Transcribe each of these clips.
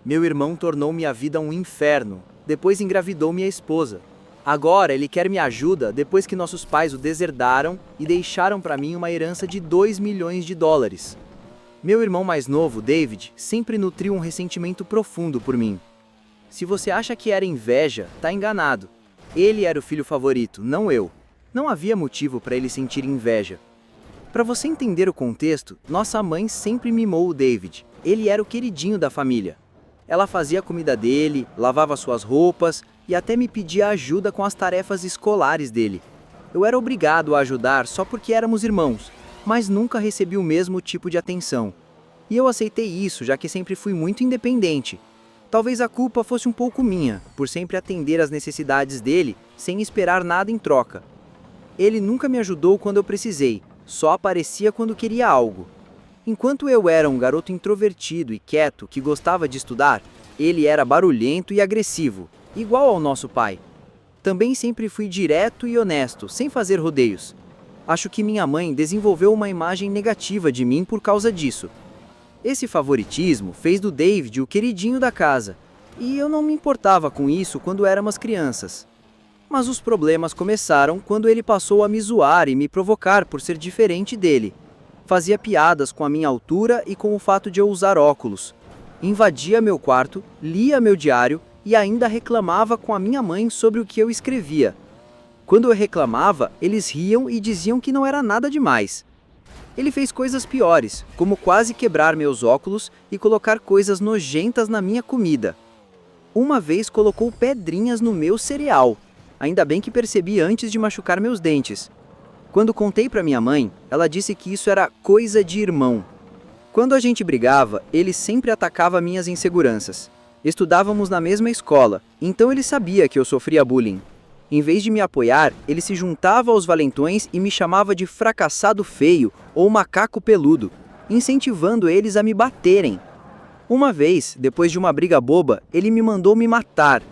Meu irmão tornou minha vida um inferno, depois engravidou minha esposa. Agora ele quer minha ajuda depois que nossos pais o deserdaram e deixaram para mim uma herança de 2 milhões de dólares. Meu irmão mais novo, David, sempre nutriu um ressentimento profundo por mim. Se você acha que era inveja, tá enganado. Ele era o filho favorito, não eu. Não havia motivo para ele sentir inveja. Para você entender o contexto, nossa mãe sempre mimou o David. Ele era o queridinho da família. Ela fazia a comida dele, lavava suas roupas e até me pedia ajuda com as tarefas escolares dele. Eu era obrigado a ajudar só porque éramos irmãos, mas nunca recebi o mesmo tipo de atenção. E eu aceitei isso, já que sempre fui muito independente. Talvez a culpa fosse um pouco minha, por sempre atender às necessidades dele, sem esperar nada em troca. Ele nunca me ajudou quando eu precisei, só aparecia quando queria algo. Enquanto eu era um garoto introvertido e quieto que gostava de estudar, ele era barulhento e agressivo, igual ao nosso pai. Também sempre fui direto e honesto, sem fazer rodeios. Acho que minha mãe desenvolveu uma imagem negativa de mim por causa disso. Esse favoritismo fez do David o queridinho da casa, e eu não me importava com isso quando éramos crianças. Mas os problemas começaram quando ele passou a me zoar e me provocar por ser diferente dele. Fazia piadas com a minha altura e com o fato de eu usar óculos. Invadia meu quarto, lia meu diário e ainda reclamava com a minha mãe sobre o que eu escrevia. Quando eu reclamava, eles riam e diziam que não era nada demais. Ele fez coisas piores, como quase quebrar meus óculos e colocar coisas nojentas na minha comida. Uma vez colocou pedrinhas no meu cereal. Ainda bem que percebi antes de machucar meus dentes. Quando contei para minha mãe, ela disse que isso era coisa de irmão. Quando a gente brigava, ele sempre atacava minhas inseguranças. Estudávamos na mesma escola, então ele sabia que eu sofria bullying. Em vez de me apoiar, ele se juntava aos valentões e me chamava de fracassado feio ou macaco peludo, incentivando eles a me baterem. Uma vez, depois de uma briga boba, ele me mandou me matar.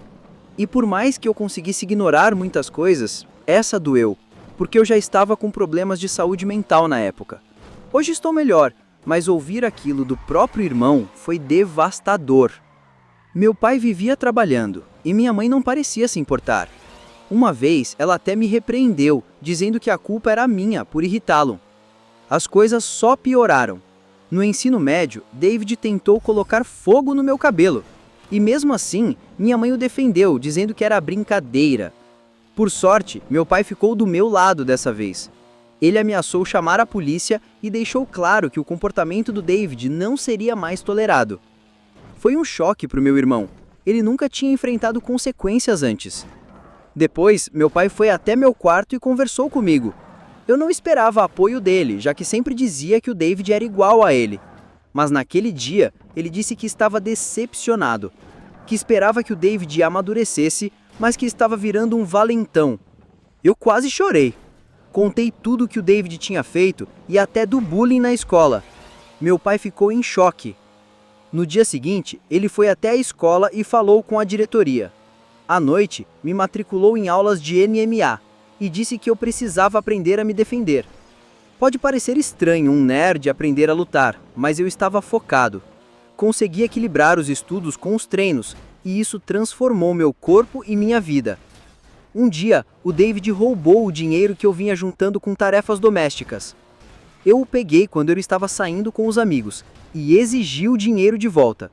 E por mais que eu conseguisse ignorar muitas coisas, essa doeu, porque eu já estava com problemas de saúde mental na época. Hoje estou melhor, mas ouvir aquilo do próprio irmão foi devastador. Meu pai vivia trabalhando, e minha mãe não parecia se importar. Uma vez, ela até me repreendeu, dizendo que a culpa era minha por irritá-lo. As coisas só pioraram. No ensino médio, David tentou colocar fogo no meu cabelo. E mesmo assim, minha mãe o defendeu, dizendo que era brincadeira. Por sorte, meu pai ficou do meu lado dessa vez. Ele ameaçou chamar a polícia e deixou claro que o comportamento do David não seria mais tolerado. Foi um choque para o meu irmão. Ele nunca tinha enfrentado consequências antes. Depois, meu pai foi até meu quarto e conversou comigo. Eu não esperava apoio dele, já que sempre dizia que o David era igual a ele. Mas naquele dia, ele disse que estava decepcionado, que esperava que o David amadurecesse, mas que estava virando um valentão. Eu quase chorei. Contei tudo que o David tinha feito e até do bullying na escola. Meu pai ficou em choque. No dia seguinte, ele foi até a escola e falou com a diretoria. À noite, me matriculou em aulas de MMA e disse que eu precisava aprender a me defender. Pode parecer estranho um nerd aprender a lutar, mas eu estava focado. Consegui equilibrar os estudos com os treinos, e isso transformou meu corpo e minha vida. Um dia, o David roubou o dinheiro que eu vinha juntando com tarefas domésticas. Eu o peguei quando ele estava saindo com os amigos, e exigiu o dinheiro de volta.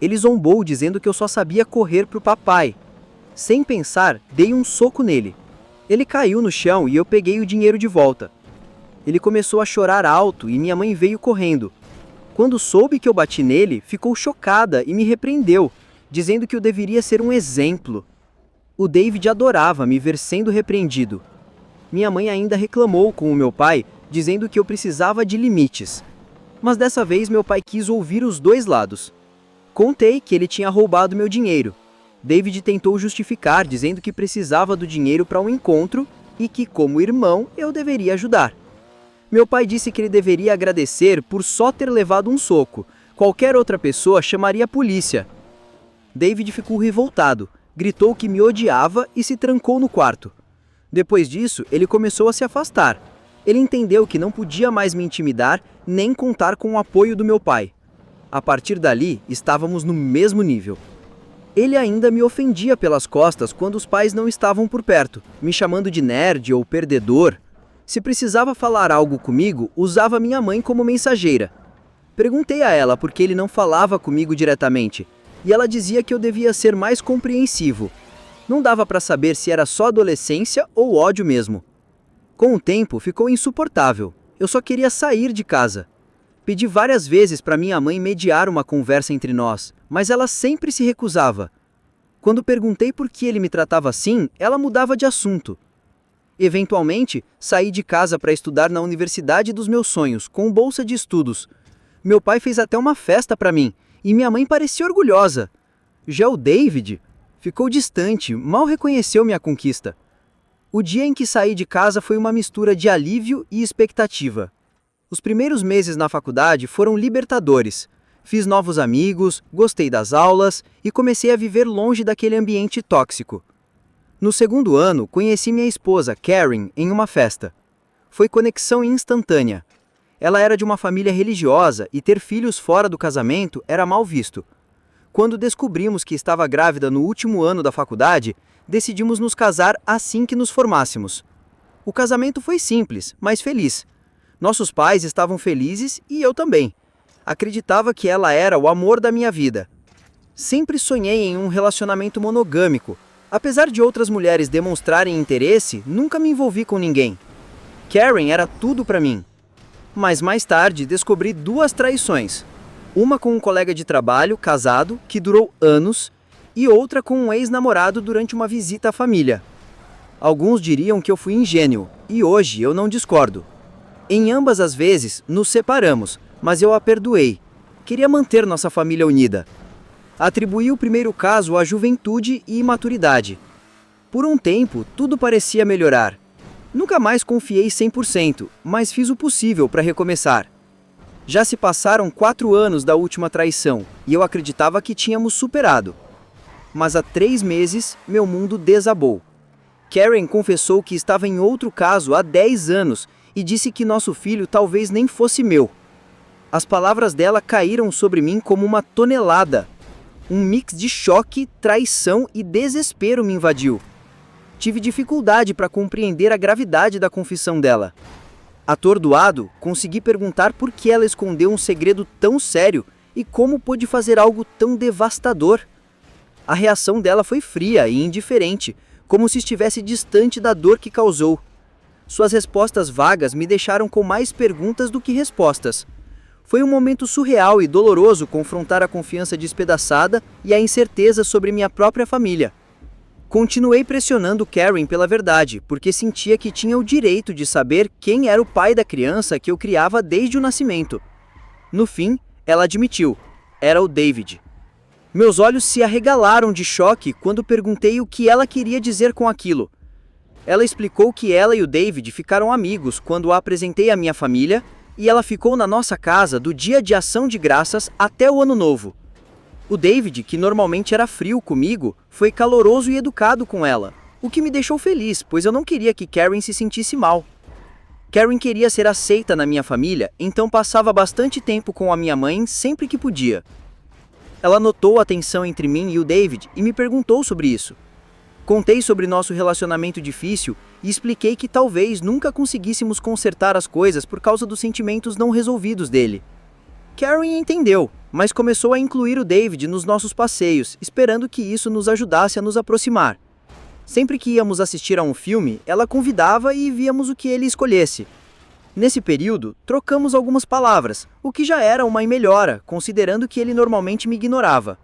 Ele zombou dizendo que eu só sabia correr pro papai. Sem pensar, dei um soco nele. Ele caiu no chão e eu peguei o dinheiro de volta. Ele começou a chorar alto e minha mãe veio correndo. Quando soube que eu bati nele, ficou chocada e me repreendeu, dizendo que eu deveria ser um exemplo. O David adorava me ver sendo repreendido. Minha mãe ainda reclamou com o meu pai, dizendo que eu precisava de limites. Mas dessa vez meu pai quis ouvir os dois lados. Contei que ele tinha roubado meu dinheiro. David tentou justificar, dizendo que precisava do dinheiro para um encontro e que, como irmão, eu deveria ajudar. Meu pai disse que ele deveria agradecer por só ter levado um soco. Qualquer outra pessoa chamaria a polícia. David ficou revoltado, gritou que me odiava e se trancou no quarto. Depois disso, ele começou a se afastar. Ele entendeu que não podia mais me intimidar nem contar com o apoio do meu pai. A partir dali, estávamos no mesmo nível. Ele ainda me ofendia pelas costas quando os pais não estavam por perto, me chamando de nerd ou perdedor. Se precisava falar algo comigo, usava minha mãe como mensageira. Perguntei a ela por que ele não falava comigo diretamente, e ela dizia que eu devia ser mais compreensivo. Não dava para saber se era só adolescência ou ódio mesmo. Com o tempo, ficou insuportável. Eu só queria sair de casa. Pedi várias vezes para minha mãe mediar uma conversa entre nós, mas ela sempre se recusava. Quando perguntei por que ele me tratava assim, ela mudava de assunto. Eventualmente, saí de casa para estudar na universidade dos meus sonhos, com bolsa de estudos. Meu pai fez até uma festa para mim, e minha mãe parecia orgulhosa. Já o David ficou distante, mal reconheceu minha conquista. O dia em que saí de casa foi uma mistura de alívio e expectativa. Os primeiros meses na faculdade foram libertadores. Fiz novos amigos, gostei das aulas e comecei a viver longe daquele ambiente tóxico. No segundo ano, conheci minha esposa, Karen, em uma festa. Foi conexão instantânea. Ela era de uma família religiosa e ter filhos fora do casamento era mal visto. Quando descobrimos que estava grávida no último ano da faculdade, decidimos nos casar assim que nos formássemos. O casamento foi simples, mas feliz. Nossos pais estavam felizes e eu também. Acreditava que ela era o amor da minha vida. Sempre sonhei em um relacionamento monogâmico. Apesar de outras mulheres demonstrarem interesse, nunca me envolvi com ninguém. Karen era tudo para mim. Mas mais tarde descobri 2 traições. Uma com um colega de trabalho, casado, que durou anos, e outra com um ex-namorado durante uma visita à família. Alguns diriam que eu fui ingênuo, e hoje eu não discordo. Em ambas as vezes, nos separamos, mas eu a perdoei. Queria manter nossa família unida. Atribuí o primeiro caso à juventude e imaturidade. Por um tempo, tudo parecia melhorar. Nunca mais confiei 100%, mas fiz o possível para recomeçar. Já se passaram 4 anos da última traição, e eu acreditava que tínhamos superado. Mas há 3 meses, meu mundo desabou. Karen confessou que estava em outro caso há 10 anos, e disse que nosso filho talvez nem fosse meu. As palavras dela caíram sobre mim como uma tonelada. Um mix de choque, traição e desespero me invadiu. Tive dificuldade para compreender a gravidade da confissão dela. Atordoado, consegui perguntar por que ela escondeu um segredo tão sério e como pôde fazer algo tão devastador. A reação dela foi fria e indiferente, como se estivesse distante da dor que causou. Suas respostas vagas me deixaram com mais perguntas do que respostas. Foi um momento surreal e doloroso confrontar a confiança despedaçada e a incerteza sobre minha própria família. Continuei pressionando Karen pela verdade, porque sentia que tinha o direito de saber quem era o pai da criança que eu criava desde o nascimento. No fim, ela admitiu: era o David. Meus olhos se arregalaram de choque quando perguntei o que ela queria dizer com aquilo. Ela explicou que ela e o David ficaram amigos quando a apresentei à minha família, e ela ficou na nossa casa do dia de ação de graças até o ano novo. O David, que normalmente era frio comigo, foi caloroso e educado com ela, o que me deixou feliz, pois eu não queria que Karen se sentisse mal. Karen queria ser aceita na minha família, então passava bastante tempo com a minha mãe sempre que podia. Ela notou a tensão entre mim e o David e me perguntou sobre isso. Contei sobre nosso relacionamento difícil e expliquei que talvez nunca conseguíssemos consertar as coisas por causa dos sentimentos não resolvidos dele. Karen entendeu, mas começou a incluir o David nos nossos passeios, esperando que isso nos ajudasse a nos aproximar. Sempre que íamos assistir a um filme, ela convidava e víamos o que ele escolhesse. Nesse período, trocamos algumas palavras, o que já era uma melhora, considerando que ele normalmente me ignorava.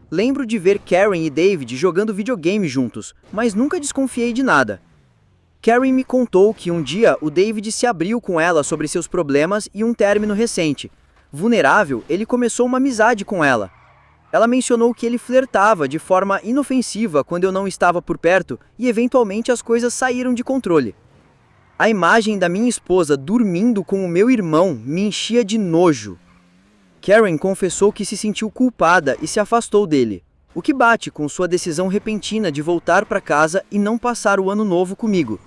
Lembro de ver Karen e David jogando videogame juntos, mas nunca desconfiei de nada. Karen me contou que um dia o David se abriu com ela sobre seus problemas e um término recente. Vulnerável, ele começou uma amizade com ela. Ela mencionou que ele flertava de forma inofensiva quando eu não estava por perto e eventualmente as coisas saíram de controle. A imagem da minha esposa dormindo com o meu irmão me enchia de nojo. Karen confessou que se sentiu culpada e se afastou dele, o que bate com sua decisão repentina de voltar para casa e não passar o ano novo comigo.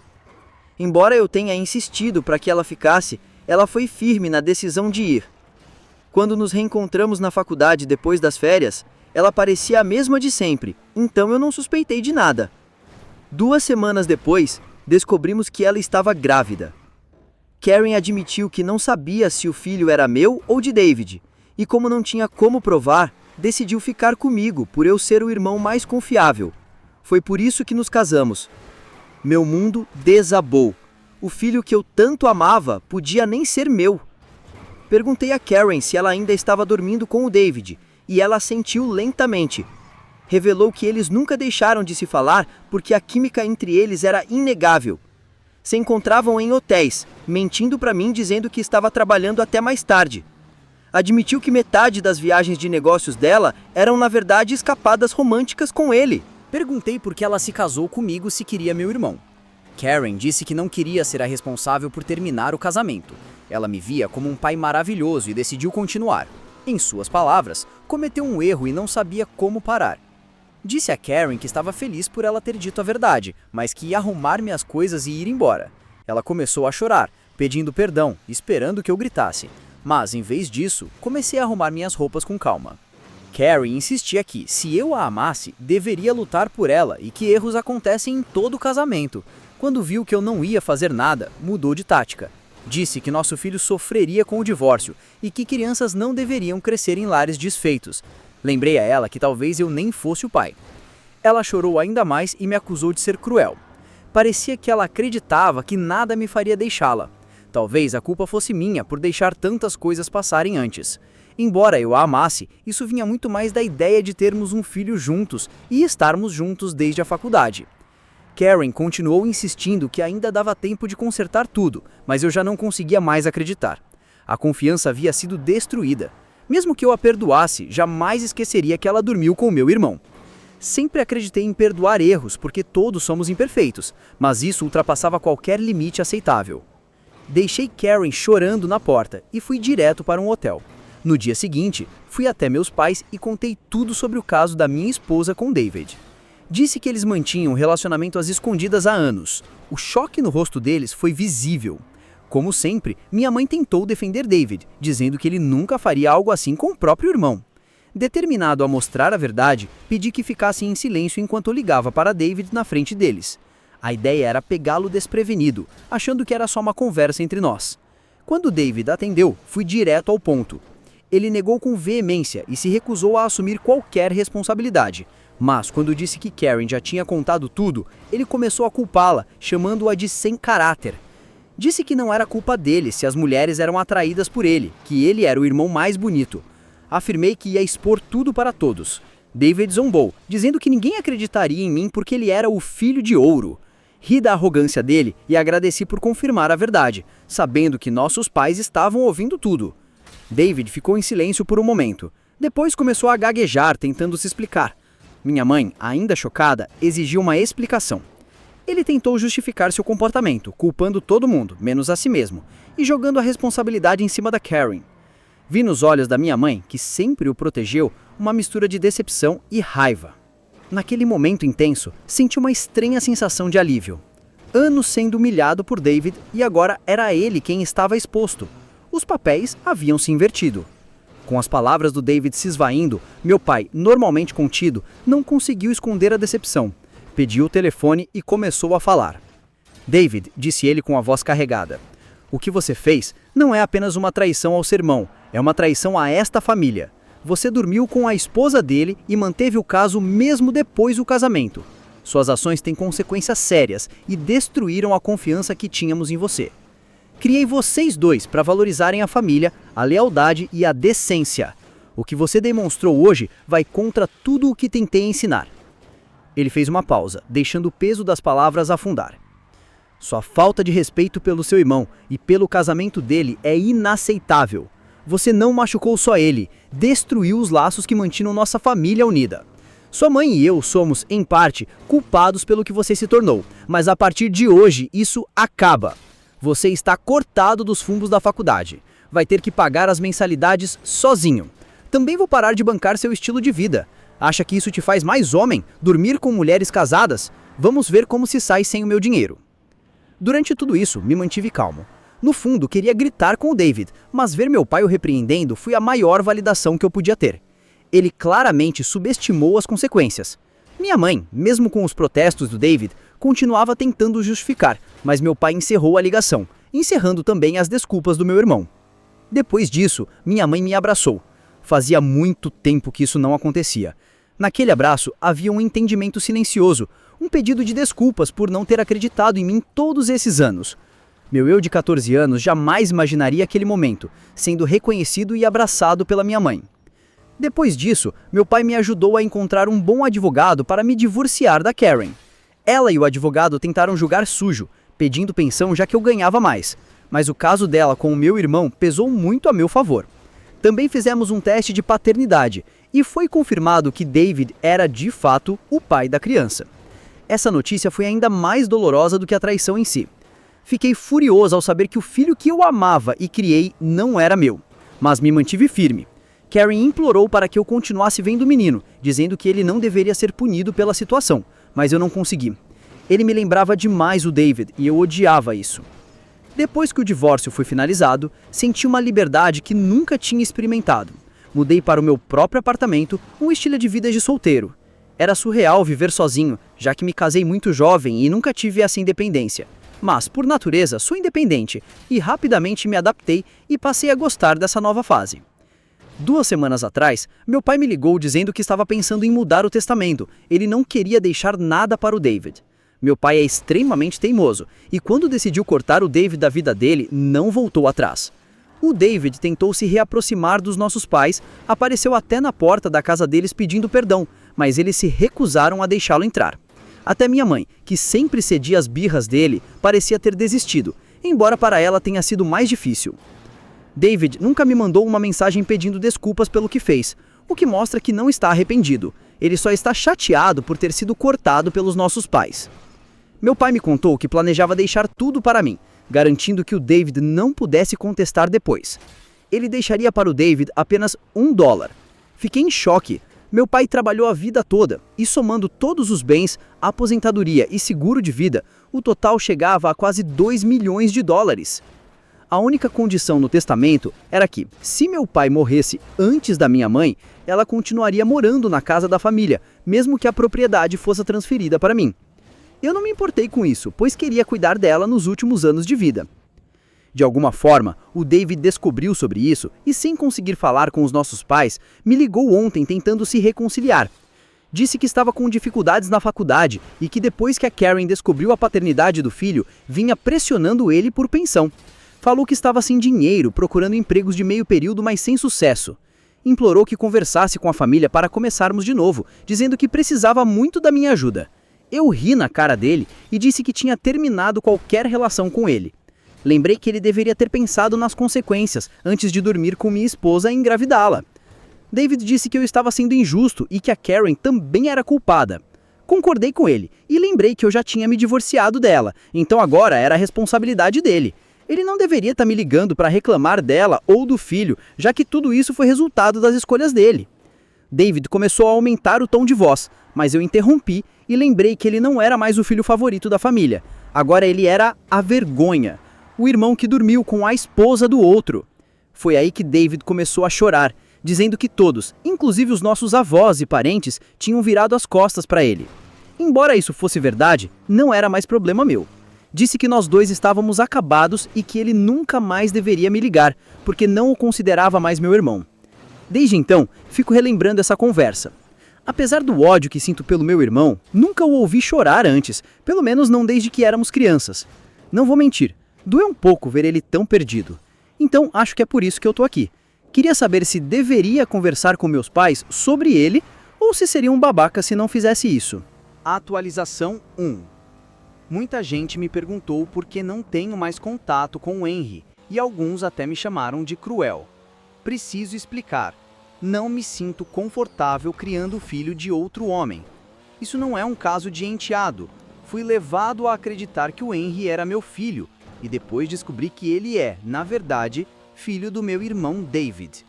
Embora eu tenha insistido para que ela ficasse, ela foi firme na decisão de ir. Quando nos reencontramos na faculdade depois das férias, ela parecia a mesma de sempre, então eu não suspeitei de nada. 2 semanas depois, descobrimos que ela estava grávida. Karen admitiu que não sabia se o filho era meu ou de David, e como não tinha como provar, decidiu ficar comigo por eu ser o irmão mais confiável. Foi por isso que nos casamos. Meu mundo desabou. O filho que eu tanto amava podia nem ser meu. Perguntei a Karen se ela ainda estava dormindo com o David, e ela assentiu lentamente. Revelou que eles nunca deixaram de se falar porque a química entre eles era inegável. Se encontravam em hotéis, mentindo para mim dizendo que estava trabalhando até mais tarde. Admitiu que metade das viagens de negócios dela eram na verdade escapadas românticas com ele. Perguntei por que ela se casou comigo se queria meu irmão. Karen disse que não queria ser a responsável por terminar o casamento. Ela me via como um pai maravilhoso e decidiu continuar. Em suas palavras, cometeu um erro e não sabia como parar. Disse a Karen que estava feliz por ela ter dito a verdade, mas que ia arrumar minhas coisas e ir embora. Ela começou a chorar, pedindo perdão, esperando que eu gritasse. Mas, em vez disso, comecei a arrumar minhas roupas com calma. Karen insistia que, se eu a amasse, deveria lutar por ela e que erros acontecem em todo casamento. Quando viu que eu não ia fazer nada, mudou de tática. Disse que nosso filho sofreria com o divórcio e que crianças não deveriam crescer em lares desfeitos. Lembrei a ela que talvez eu nem fosse o pai. Ela chorou ainda mais e me acusou de ser cruel. Parecia que ela acreditava que nada me faria deixá-la. Talvez a culpa fosse minha por deixar tantas coisas passarem antes. Embora eu a amasse, isso vinha muito mais da ideia de termos um filho juntos e estarmos juntos desde a faculdade. Karen continuou insistindo que ainda dava tempo de consertar tudo, mas eu já não conseguia mais acreditar. A confiança havia sido destruída. Mesmo que eu a perdoasse, jamais esqueceria que ela dormiu com meu irmão. Sempre acreditei em perdoar erros, porque todos somos imperfeitos, mas isso ultrapassava qualquer limite aceitável. Deixei Karen chorando na porta e fui direto para um hotel. No dia seguinte, fui até meus pais e contei tudo sobre o caso da minha esposa com David. Disse que eles mantinham um relacionamento às escondidas há anos. O choque no rosto deles foi visível. Como sempre, minha mãe tentou defender David, dizendo que ele nunca faria algo assim com o próprio irmão. Determinado a mostrar a verdade, pedi que ficassem em silêncio enquanto ligava para David na frente deles. A ideia era pegá-lo desprevenido, achando que era só uma conversa entre nós. Quando David atendeu, fui direto ao ponto. Ele negou com veemência e se recusou a assumir qualquer responsabilidade. Mas, quando disse que Karen já tinha contado tudo, ele começou a culpá-la, chamando-a de sem caráter. Disse que não era culpa dele se as mulheres eram atraídas por ele, que ele era o irmão mais bonito. Afirmei que ia expor tudo para todos. David zombou, dizendo que ninguém acreditaria em mim porque ele era o filho de ouro. Ri da arrogância dele e agradeci por confirmar a verdade, sabendo que nossos pais estavam ouvindo tudo. David ficou em silêncio por um momento. Depois começou a gaguejar, tentando se explicar. Minha mãe, ainda chocada, exigiu uma explicação. Ele tentou justificar seu comportamento, culpando todo mundo, menos a si mesmo, e jogando a responsabilidade em cima da Karen. Vi nos olhos da minha mãe, que sempre o protegeu, uma mistura de decepção e raiva. Naquele momento intenso, senti uma estranha sensação de alívio. Anos sendo humilhado por David e agora era ele quem estava exposto. Os papéis haviam se invertido. Com as palavras do David se esvaindo, meu pai, normalmente contido, não conseguiu esconder a decepção. Pediu o telefone e começou a falar. David, disse ele com a voz carregada, o que você fez não é apenas uma traição ao seu irmão, é uma traição a esta família. Você dormiu com a esposa dele e manteve o caso mesmo depois do casamento. Suas ações têm consequências sérias e destruíram a confiança que tínhamos em você. Criei vocês dois para valorizarem a família, a lealdade e a decência. O que você demonstrou hoje vai contra tudo o que tentei ensinar. Ele fez uma pausa, deixando o peso das palavras afundar. Sua falta de respeito pelo seu irmão e pelo casamento dele é inaceitável. Você não machucou só ele, destruiu os laços que mantinham nossa família unida. Sua mãe e eu somos, em parte, culpados pelo que você se tornou, mas a partir de hoje isso acaba. Você está cortado dos fundos da faculdade. Vai ter que pagar as mensalidades sozinho. Também vou parar de bancar seu estilo de vida. Acha que isso te faz mais homem? Dormir com mulheres casadas? Vamos ver como se sai sem o meu dinheiro. Durante tudo isso, me mantive calmo. No fundo, queria gritar com o David, mas ver meu pai o repreendendo foi a maior validação que eu podia ter. Ele claramente subestimou as consequências. Minha mãe, mesmo com os protestos do David, continuava tentando justificar, mas meu pai encerrou a ligação, encerrando também as desculpas do meu irmão. Depois disso, minha mãe me abraçou. Fazia muito tempo que isso não acontecia. Naquele abraço havia um entendimento silencioso, um pedido de desculpas por não ter acreditado em mim todos esses anos. Meu eu de 14 anos jamais imaginaria aquele momento, sendo reconhecido e abraçado pela minha mãe. Depois disso, meu pai me ajudou a encontrar um bom advogado para me divorciar da Karen. Ela e o advogado tentaram julgar sujo, pedindo pensão já que eu ganhava mais, mas o caso dela com o meu irmão pesou muito a meu favor. Também fizemos um teste de paternidade e foi confirmado que David era de fato o pai da criança. Essa notícia foi ainda mais dolorosa do que a traição em si. Fiquei furioso ao saber que o filho que eu amava e criei não era meu, mas me mantive firme. Karen implorou para que eu continuasse vendo o menino, dizendo que ele não deveria ser punido pela situação, mas eu não consegui. Ele me lembrava demais o David e eu odiava isso. Depois que o divórcio foi finalizado, senti uma liberdade que nunca tinha experimentado. Mudei para o meu próprio apartamento, um estilo de vida de solteiro. Era surreal viver sozinho, já que me casei muito jovem e nunca tive essa independência. Mas, por natureza, sou independente e rapidamente me adaptei e passei a gostar dessa nova fase. 2 semanas atrás, meu pai me ligou dizendo que estava pensando em mudar o testamento. Ele não queria deixar nada para o David. Meu pai é extremamente teimoso, e quando decidiu cortar o David da vida dele, não voltou atrás. O David tentou se reaproximar dos nossos pais, apareceu até na porta da casa deles pedindo perdão, mas eles se recusaram a deixá-lo entrar. Até minha mãe, que sempre cedia às birras dele, parecia ter desistido, embora para ela tenha sido mais difícil. David nunca me mandou uma mensagem pedindo desculpas pelo que fez, o que mostra que não está arrependido. Ele só está chateado por ter sido cortado pelos nossos pais. Meu pai me contou que planejava deixar tudo para mim, garantindo que o David não pudesse contestar depois. Ele deixaria para o David apenas $1. Fiquei em choque. Meu pai trabalhou a vida toda, e somando todos os bens, aposentadoria e seguro de vida, o total chegava a quase $2 milhões. A única condição no testamento era que, se meu pai morresse antes da minha mãe, ela continuaria morando na casa da família, mesmo que a propriedade fosse transferida para mim. Eu não me importei com isso, pois queria cuidar dela nos últimos anos de vida. De alguma forma, o David descobriu sobre isso e, sem conseguir falar com os nossos pais, me ligou ontem tentando se reconciliar. Disse que estava com dificuldades na faculdade e que depois que a Karen descobriu a paternidade do filho, vinha pressionando ele por pensão. Falou que estava sem dinheiro, procurando empregos de meio período, mas sem sucesso. Implorou que conversasse com a família para começarmos de novo, dizendo que precisava muito da minha ajuda. Eu ri na cara dele e disse que tinha terminado qualquer relação com ele. Lembrei que ele deveria ter pensado nas consequências antes de dormir com minha esposa e engravidá-la. David disse que eu estava sendo injusto e que a Karen também era culpada. Concordei com ele e lembrei que eu já tinha me divorciado dela, então agora era a responsabilidade dele. Ele não deveria estar me ligando para reclamar dela ou do filho, já que tudo isso foi resultado das escolhas dele. David começou a aumentar o tom de voz, mas eu interrompi e lembrei que ele não era mais o filho favorito da família. Agora ele era a vergonha, o irmão que dormiu com a esposa do outro. Foi aí que David começou a chorar, dizendo que todos, inclusive os nossos avós e parentes, tinham virado as costas para ele. Embora isso fosse verdade, não era mais problema meu. Disse que nós dois estávamos acabados e que ele nunca mais deveria me ligar, porque não o considerava mais meu irmão. Desde então, fico relembrando essa conversa. Apesar do ódio que sinto pelo meu irmão, nunca o ouvi chorar antes, pelo menos não desde que éramos crianças. Não vou mentir, doeu um pouco ver ele tão perdido. Então, acho que é por isso que eu tô aqui. Queria saber se deveria conversar com meus pais sobre ele ou se seria um babaca se não fizesse isso. Atualização 1. Muita gente me perguntou por que não tenho mais contato com o Henry, e alguns até me chamaram de cruel. Preciso explicar. Não me sinto confortável criando o filho de outro homem. Isso não é um caso de enteado. Fui levado a acreditar que o Henry era meu filho, e depois descobri que ele é, na verdade, filho do meu irmão David.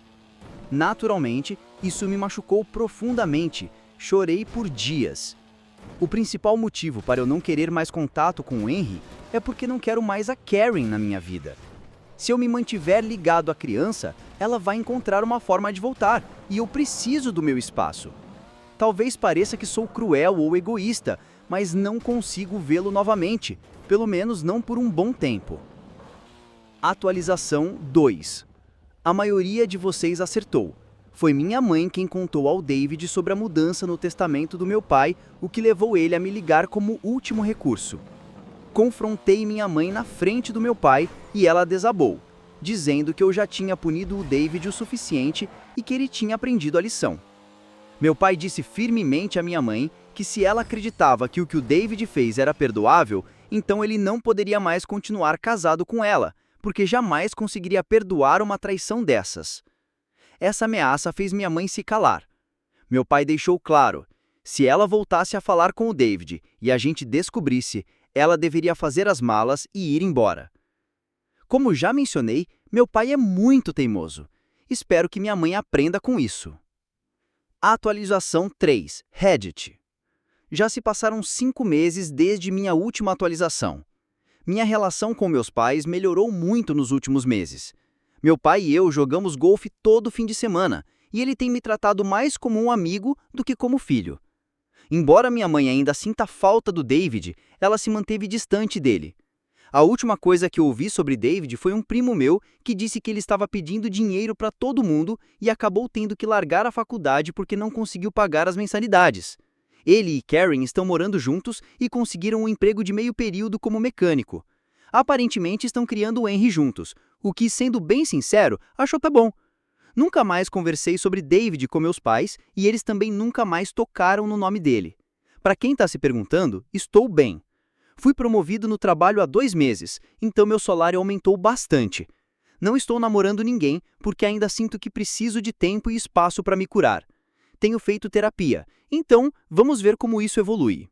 Naturalmente, isso me machucou profundamente. Chorei por dias. O principal motivo para eu não querer mais contato com o Henry é porque não quero mais a Karen na minha vida. Se eu me mantiver ligado à criança, ela vai encontrar uma forma de voltar, e eu preciso do meu espaço. Talvez pareça que sou cruel ou egoísta, mas não consigo vê-lo novamente, pelo menos não por um bom tempo. Atualização 2. A maioria de vocês acertou. Foi minha mãe quem contou ao David sobre a mudança no testamento do meu pai, o que levou ele a me ligar como último recurso. Confrontei minha mãe na frente do meu pai e ela desabou, dizendo que eu já tinha punido o David o suficiente e que ele tinha aprendido a lição. Meu pai disse firmemente à minha mãe que se ela acreditava que o David fez era perdoável, então ele não poderia mais continuar casado com ela, porque jamais conseguiria perdoar uma traição dessas. Essa ameaça fez minha mãe se calar. Meu pai deixou claro, se ela voltasse a falar com o David e a gente descobrisse, ela deveria fazer as malas e ir embora. Como já mencionei, meu pai é muito teimoso. Espero que minha mãe aprenda com isso. Atualização 3. Reddit. Já se passaram 5 meses desde minha última atualização. Minha relação com meus pais melhorou muito nos últimos meses. Meu pai e eu jogamos golfe todo fim de semana, e ele tem me tratado mais como um amigo do que como filho. Embora minha mãe ainda sinta falta do David, ela se manteve distante dele. A última coisa que ouvi sobre David foi um primo meu que disse que ele estava pedindo dinheiro para todo mundo e acabou tendo que largar a faculdade porque não conseguiu pagar as mensalidades. Ele e Karen estão morando juntos e conseguiram um emprego de meio período como mecânico. Aparentemente estão criando o Henry juntos, o que, sendo bem sincero, acho até bom. Nunca mais conversei sobre David com meus pais e eles também nunca mais tocaram no nome dele. Para quem está se perguntando, estou bem. Fui promovido no trabalho há 2 meses, então meu salário aumentou bastante. Não estou namorando ninguém porque ainda sinto que preciso de tempo e espaço para me curar. Tenho feito terapia, então vamos ver como isso evolui.